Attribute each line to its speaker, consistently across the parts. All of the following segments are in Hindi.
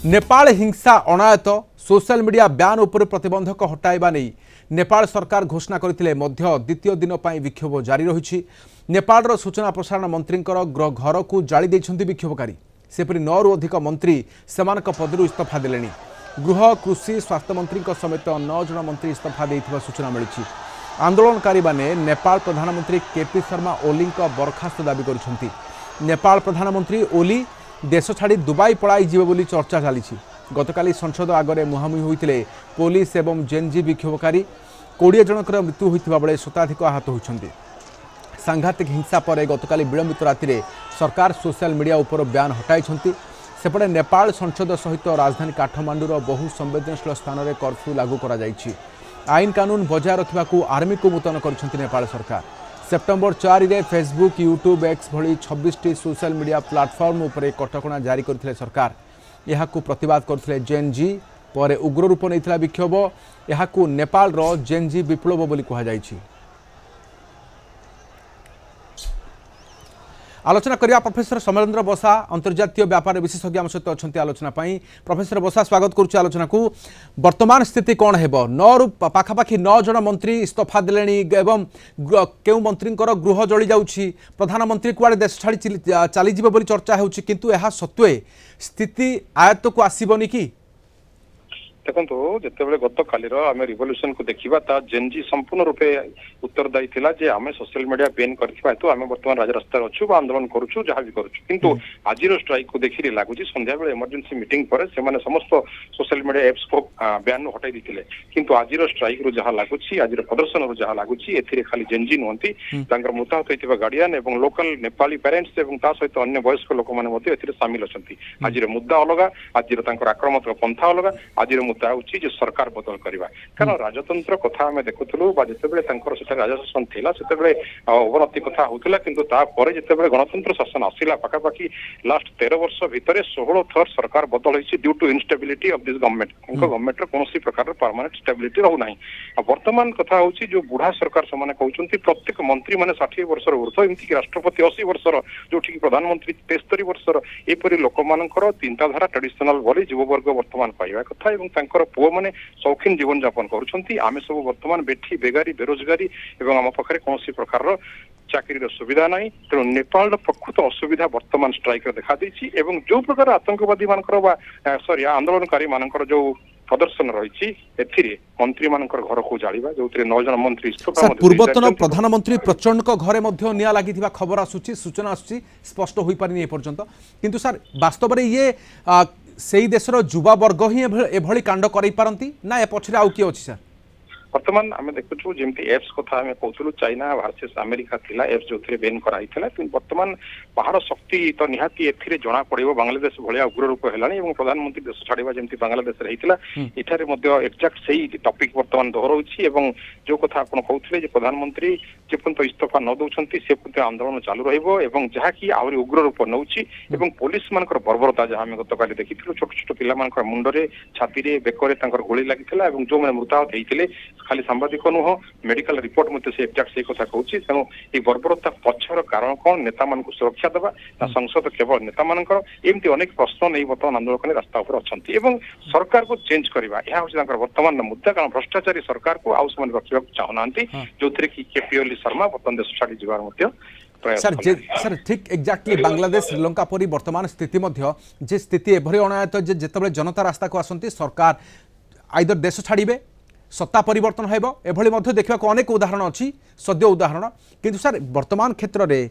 Speaker 1: नेपाल हिंसा अनायत सोशल मीडिया ब्यान उपर प्रतिबंधक हटाइबा नहीं नेपाल सरकार घोषणा करथिले मध्य द्वितीय दिन पर विक्षोभ जारी रही। नेपाल सूचना प्रसारण मंत्री घर को जाली देइछन्ति विक्षोभकारी। सेपरि 9 रु अधिक मंत्री सेमानक पदरु इस्तीफा देले। गृह कृषि स्वास्थ्य मंत्री समेत 9 जन मंत्री इस्तीफा देइथिबा सूचना मिली। आंदोलनकारी माने नेपाल प्रधानमंत्री केपी शर्मा ओली बरखास्त दाबी करिसेंति। नेपाल प्रधानमंत्री ओली देश छाड़ी दुबई पलाई जीवे बोली चर्चा चली। गतकाली संसद आगरे मुहांमुही होते पुलिस एवं जेएनजी विक्षोभकारी 20 जनकर मृत्यु होता बेले शताधिक आहत होती। सांघातिक हिंसा पर गतकाली विलंबित राति सरकार सोशल मीडिया उपर ब्यान हटाई। सेपटे नेपाल संसद सहित राजधानी काठमांडूर बहु संवेदनशील स्थान में कर्फ्यू लागू करा जायछि। आईन कानून बजाय रखा आर्मी को मुतयन कर नेपाल सरकार। सेप्टेम्बर 4 रे फेसबुक यूट्यूब एक्स भली 26टी सोशल मीडिया प्लाटफर्म उपरे कटकणा जारी करथिले सरकार। यहाकू प्रतिवाद करथिले जेएनजी पर उग्र रूप नैथिला विक्षोभ। यहाकू नेपाल रो जेएनजी विप्लव बोली कहा जायछि। आलोचना करिया प्रोफेसर समरेंद्र बसा अंतर्जातीय व्यापार विशेषज्ञ आम सहित अच्छा आलोचना। प्रोफेसर बसा स्वागत करुच्चे आलोचना को। वर्तमान स्थिति कौन है? 9 पाखापाखि 9 जन मंत्री इस्तीफा देले एवं केउ मंत्री गृह जली जाउछि। प्रधानमंत्री कुआडे देश छाड़ी चली जिवे बोली चर्चा होउछि, किंतु एहा सत्वे स्थिति आयत्त को आसीबनी कि?
Speaker 2: देखो जितेबाला गत काली आम रिवोल्यूशन को देखा ता जेएनजी संपूर्ण रूपे उत्तरदायी थिला जे आम सोशल मीडिया बैन करथिबा हेतु आम वर्तमान राजरास्ता अच्छु आंदोलन करूछु जहाँ भी करूछु। किंतु आज स्ट्राइक को देखिले लागुची संध्या बेले इमरजेंसी मीटिंग पर से माने समस्त सोशल मीडिया एप्स को बैन हटाई दिथिले। किंतु आज स्ट्राइक रु जहाँ लागुची आज प्रदर्शन रु जहाँ लागुची एथिरे खाली जेएनजी नहंती तांकर मुताहत होइतिबा गार्डियन एवं लोकल नेपाली पेरेंट्स एवं ता सहित अन्य वयस्क लोक माने मध्ये एथिरे शामिल अछंती। आज मुद्दा अलगा, आज तांकर आक्रामक पंथा अलगा। आज सरकार बदल करवा कारण राजतंत्र कथा आम देखुलु जिते राजशासन थिला सेते अवनति कथा होता। किंतु तापर जिते गणतंत्र शासन आसला पाखापाखि लास्ट 13 वर्ष भितर 16 थर सरकार बदल होती due to instability of this government. Government कौन प्रकार परमानेंट स्टेबिलिटी रहूना। वर्तमान कथा हूँ जो बुढ़ा सरकार से कहते प्रत्येक मंत्री मैंने 60 वर्ष ऊर्ध एमती राष्ट्रपति 80 वर्षर जो प्रधानमंत्री 73 वर्षर एपरी लोक मानकर चिंताधारा ट्रेडिशनल भली युववर्ग वर्तमान पाइबा कथा। पुओ माने शौकीन जीवन यापन करुछंती। आमे सब वर्तमान बेठी बेगारी बेरोजगारी एवं आम पाखरे कौन प्रकार चाकरी सुविधा नहीं। तेणु नेपाल प्रकृत असुविधा वर्तमान स्ट्राइक देखा देछि एवं जो प्रकार आतंकवादी मानकर सॉरी आंदोलनकारी मानकर जो प्रदर्शन रही मंत्री मानकर घर को जालिबा जो 9 जन मंत्री इस्तीफा।
Speaker 1: पूर्वतन प्रधानमंत्री प्रचंड को घरे मध्य निया लागिथिबा खबर आसुची, सूचना आसुची, स्पष्ट होई पारिनी ए पर्यंत। किंतु सर वास्तव में ये सेही देशर युवा वर्ग ही एभली कांड करई पारंती ना ए पछरे आउ कि अछि सर?
Speaker 2: वर्तमान आम देखु जमी एप्स कथा आम कहूँ चाइना वर्सेस अमेरिका थिला एप्स जो बैन कराई वर्तमान बाहर शक्ति तो निहाती ए जना पड़ो। बांग्लादेश भाया उग्र रूप है प्रधानमंत्री देश छाड़ा जमी बांग्लादेश होता एक्जाक्ट से टपिक वर्तमान दोहराऊँगी। जो कथा आप कहते प्रधानमंत्री जेपर्यंत इस्तीफा न दौरान से पर्यंत आंदोलन चालू रही आहरी उग्र रूप नौ। पुलिस मान बर्बरता जहाँ आम गत देखी छोट छोट पिला मुंडे छाती बेकर गोली लगी जो मैंने मृताहत होते खाली सांबादिक नुह मेडिकल रिपोर्ट मत से एक्जाक्ट से कथा कहूँ। तेणु ये बर्बरता पछर कारण कौन नेता मान सुरक्षा देवा ना संसद केवल नेता मानकर एमती अनेक प्रश्न नहीं बर्तमान आंदोलन रास्ता उपर अच्छा। सरकार को चेंज करवा यह हूँ वर्तमान मुद्दा कारण भ्रष्टाचारी सरकार को आउ से रखा चाहूना जो कि केपी ओली शर्मा बर्तमान देश छाड़ी जबार
Speaker 1: सर ठीक एक्जाक्टली बांग्लादेश श्रीलंका परी वर्तमान स्थिति जे स्थिति एभली अनायत जेतेबेले जनता रास्ता को आसंती सरकार आइदर देश छाड़िबे सत्ता परिवर्तन हेबो एभली मध्य देखा अनेक उदाहरण अच्छी सद्य उदाहरण। किंतु सर वर्तमान क्षेत्र में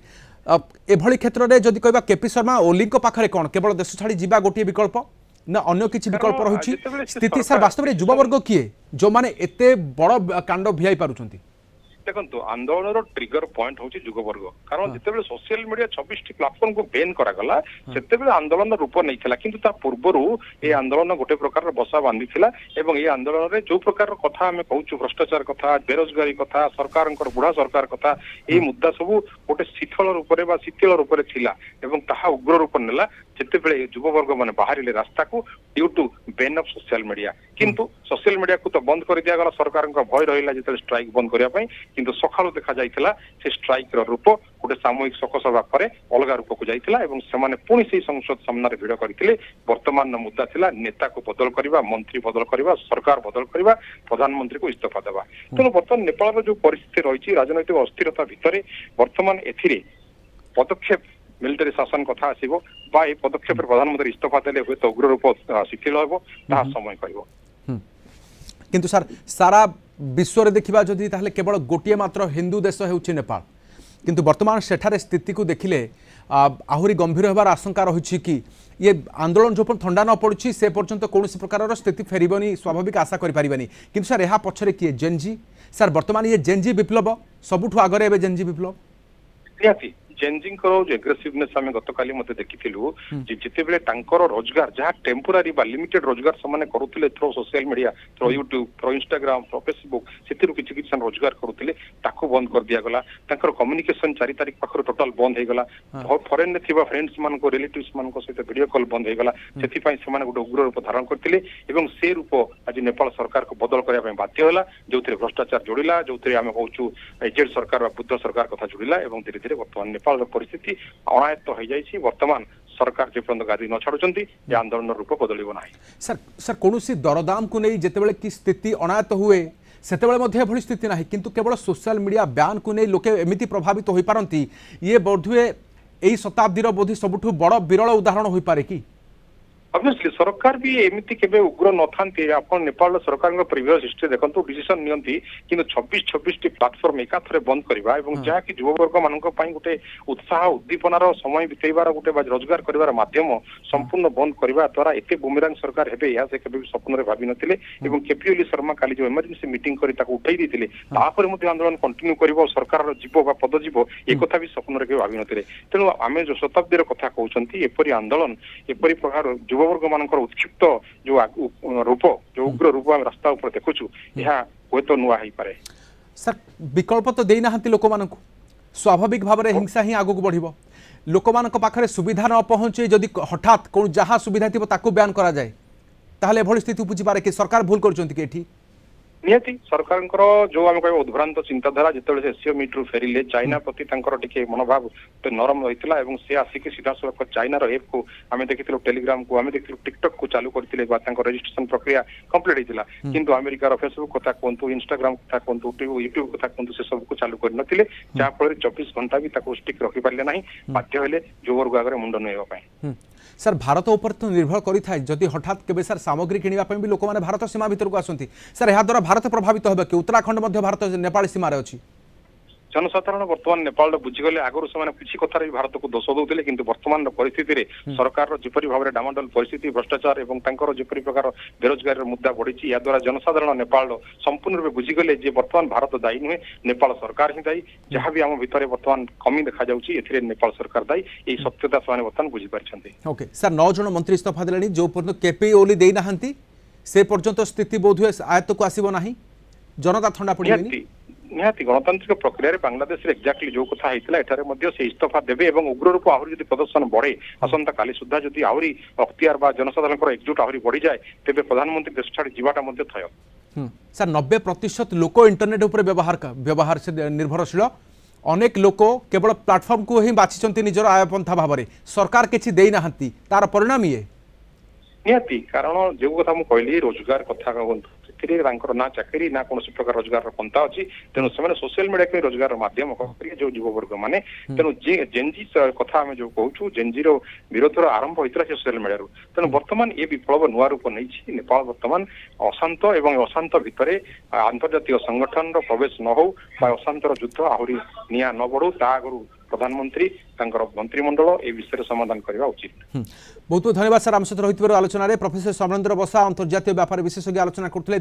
Speaker 1: एभली क्षेत्र में जदि कहबा केपी शर्मा ओली पाखरे कौन केवल देश छाड़ी जीवा गोटे विकल्प ना अन्य किसी विकल्प रही स्थिति? सर वास्तव में युवावर्ग किए जो माने एते बड़ कांड भियाई पारुछंती?
Speaker 2: देखो आंदोलन ट्रिगर पॉइंट हूँ युववर्ग कारण जिते सोशल मीडिया 26 प्लाटफर्म को बैन करागला से आंदोलन रूप नहीं था। किंतु ता पूर्वर ये आंदोलन गोटे प्रकार बसा बांधी एवं ये आंदोलन में जो प्रकार कथा आम कहूँ भ्रष्टाचार कथा बेरोजगारी कथा सरकार बुढ़ा सरकार कथा ये मुद्दा सब गोटे शीतल रूप शिथिल रूप उग्र रूप नेला जितेबले युववर्ग मैंने बाहर रास्ता को due to ban of social media किंतु सोशल मीडिया को तो बंद कर दिया गला सरकार भय रहा जो स्ट्राइक बंद करने किंतु सकाळु देखा जाइथिला से स्ट्राइक रूप गोटे सामूहिक शोकसभा पर अलग रूप को जाइथिला एवं सेमाने पुणी से संसद सामने भिड़ करथिले वर्तमान मुद्दा थिला नेता को बदल करबा मंत्री बदल करबा सरकार बदल करबा प्रधानमंत्री को इस्तीफा देवा तेणु बर्तमान नेपाल जो परिस्थिति रही राजनैतिक अस्थिरता भितर वर्तमान एथिरे पदक्षेप मिलिटरी शासन कथा आसीबो बा ए पदक्षेप प्रधानमंत्री इस्तीफा देले हुए तो उग्र रूप शिथिल हेबो ता समय करिवो
Speaker 1: किंतु सर सारा विश्व रे देखिबा जदि ताहले केवल गोटिए मात्र हिंदू देश हेउछि नेपाल किंतु वर्तमान सेठारे स्थिति को देखिले आहुरी गंभीर होबार आशंका रही कि ये आंदोलन जो ठंडा न पड़ी से पर्यंत कौन प्रकार स्थिति फेरबनी स्वाभाविक आशा करें कि सर यह पछरे किए जेनजी सर वर्तमान ये जेनजी विप्लव सबुठ आगे एवं जेनजी विप्लव
Speaker 2: जेनजिंग जो एग्रेसिवनेस आम गतकाली मते देखिथिलु जे जितेबेले तांकर रोजगार जहाँ टेम्पोरारी बा लिमिटेड रोजगार से करुले through social media through YouTube through Instagram through Facebook से किसी किसी रोजगार करुले ताको बंद कर दिया गला तांकर कम्युनिकेशन 4 तारिख पाखर टोटल बंद हो गला फॉरेन ने थिबा फ्रेंड्स मान को रिलेटिव्स मान को सहित वीडियो कॉल बंद हो गला सेति पई से माने गोटे उग्र रूप धारण करथिले एवं से रूप आज नेपाल सरकार को बदल करबा पई बाध्य होला जोथरे भ्रष्टाचार जोड़िला जोथरे आमे कहूछु एजेड सरकार बा बुद्ध सरकार कथा जोड़िला एवं धीरे धीरे वर्तमान परिस्थिति अनायत्त हो जाइछि वर्तमान सरकार जे पर्यंत गादी न छाड़ुचंती ये आंदोलन रूप बदलिबो नाही
Speaker 1: सर सर कोनोसी दरदाम को नहीं जेतेबेले की स्थिति अनायत्त हुए सेतेबेले मध्ये एभली स्थिति नाही किंतु केवल सोशल मीडिया बैन को नहीं लोके एमिति प्रभावित होई पारंती ये बोधुए एई शताब्दीर बोधि सबुठु बड़ विरल उदाहरण होई पारे कि
Speaker 2: ऑब्वियसली सरकार भी एमती केबे उग्र न थांती आपण नेपाल सरकार प्रीवियस हिस्ट्री देखंतु डिसीजन नियंती किंतु 26 टी प्लेटफॉर्म एका थरे बंद करबा एवं जहा कि युववर्ग मानक पई गोटे उत्साह उद्दीपनार समय बितेबार गोटे रोजगार करबार माध्यम संपूर्ण बंद करबा द्वारा एते बुमरांग सरकार हेबे या से केबे स्वप्न रे भाबी नथिले एवं केपीओली शर्मा काली जो इमरजेंसी मीटिंग करी ताको उठाई दिथिले तापर मध्ये आंदोलन कंटिन्यू करबो सरकार जीवो बा पद जीवो ए कथा भी स्वप्न रे भाबी नथिले तेनु आमे जो शताब्दीर कथा कहउचंती एपरि आंदोलन एपरि प्रकार वर्ग मानकर उत्क्षिप्त जो रूप जो उग्र रूप आम रास्ता ऊपर देखुछु यह कोई तो नुआ ही पारे
Speaker 1: सर विकल्प तो देई नाहंती लोक मानकु स्वाभाविक भाव में हिंसा ही आगु बढ़िबो लोक मानक पाखरे सुविधा न पहुंचे जदि हठात कोन जहाँ सुविधा थिबो ताकू बयान करा जाए ताहले एभली स्थिति उपजि पारे कि सरकार भूल करचंती कि एठी
Speaker 2: नियति सरकार जो आम कह उद्भ्रांत चिंताधारा जिते एसीओ मीट रु फेरिले चाइना प्रति टिके मनोभाव तो नरम होता है से आसिक सीधा सड़क चाइनार एप को आम देखिलु टेलीग्राम को आम देखिलु टिकटक को चालू करते रजिस्ट्रेशन प्रक्रिया कंप्लीट होता किंतु अमेरिकार फेसबुक कथा कहतु इंस्टाग्राम कथा कहतु यूट्यूब कथा कहतु से सब को चालू कर नथिले जहाँफल 24 घंटा भी स्टिक रखी पारे ना बाध्य हेले युवर्ग आगे मुंड नुआइबा
Speaker 1: सर भारत ऊपर तो निर्भर करें जदि हठात केबे सर सामग्री किनिबा भी लोक मैंने भारत सीमा भीतर को आसती सर यह द्वारा भारत प्रभावित होगा कि उत्तराखंड भारत नेपाल सीमार अच्छी
Speaker 2: जनसाधारण वर्तमान नेपाल बुझीगले आगुरी से किसी कथार भी भारत को दोष दौले किंतु वर्तमान परिस्थिति सरकार जिपरि भाव में डामाडोल परिस्थिति भ्रष्टाचार और जिपरि प्रकार बेरोजगार मुद्दा बढ़ी या द्वारा जनसाधारण नेपाल संपूर्ण रूप बुझीगले वर्तमान भारत दायी नुहे नेपाल सरकार ही दायी जहाँ भी आम भितर वर्तमान कमी देखा जाए नेपाल सरकार दायी यही सत्यता से वर्तमान बुझीपारी
Speaker 1: ओके सर 9 जन मंत्री इस्तीफा देले जो पर्यंत केपी ओली देना से पर्यंत स्थिति बोध हुए आयत्त को आसब ना जनता ठंडा पड़ी
Speaker 2: निहाती गणतांत्रिक प्रक्रिया बांग्लादेश एक्जाक्टली जो कथा होता से इस्तीफा देवे और उग्र रूप आहरी प्रदर्शन बढ़े आसंता काली सुधा जदि आहरी अख्तियार बा जनसाधारण एकजुट आहरी बढ़ी जाए तेज प्रधानमंत्री देश छाड़ी जीवाटा थय
Speaker 1: सर 90% लोक इंटरनेट उपर व्यवहार से निर्भरशील अनेक लोक केवल प्लाटफर्म को ही बाछिचंती निजर आयपंथा भाव में सरकार किछि देई नाहंती तार परिणाम ये
Speaker 2: निहाती कारण जो कथा मुझे कहली रोजगार कथा ना चाकरी ना कौन प्रकार रोजगार पंथा अच्छी तेणु से सोशल मीडिया के रोजगार माध्यम जो युववर्ग मैंने तेणु जेनजी कथा आम जो कहूँ जेनजी विरोध आरंभ होता है सोशल मीडिया तेणु वर्तमान ये विप्लव नुआ रूप नहीं नेपाल वर्तमान अशांत एवं अशांत भितर अंतर्जातीय संगठन प्रवेश न हो अशांतर युद्ध आहरी निया न बढ़ू ता आगु प्रधानमंत्री मंत्रिमंडल ए विषय समाधान करने उचित
Speaker 1: बहुत बहुत धन्यवाद सर आम सहित रही आलोचन प्रोफेसर समरेंद्र बसा अंतर्जातीय व्यापार विशेषज्ञ आलोचना करते।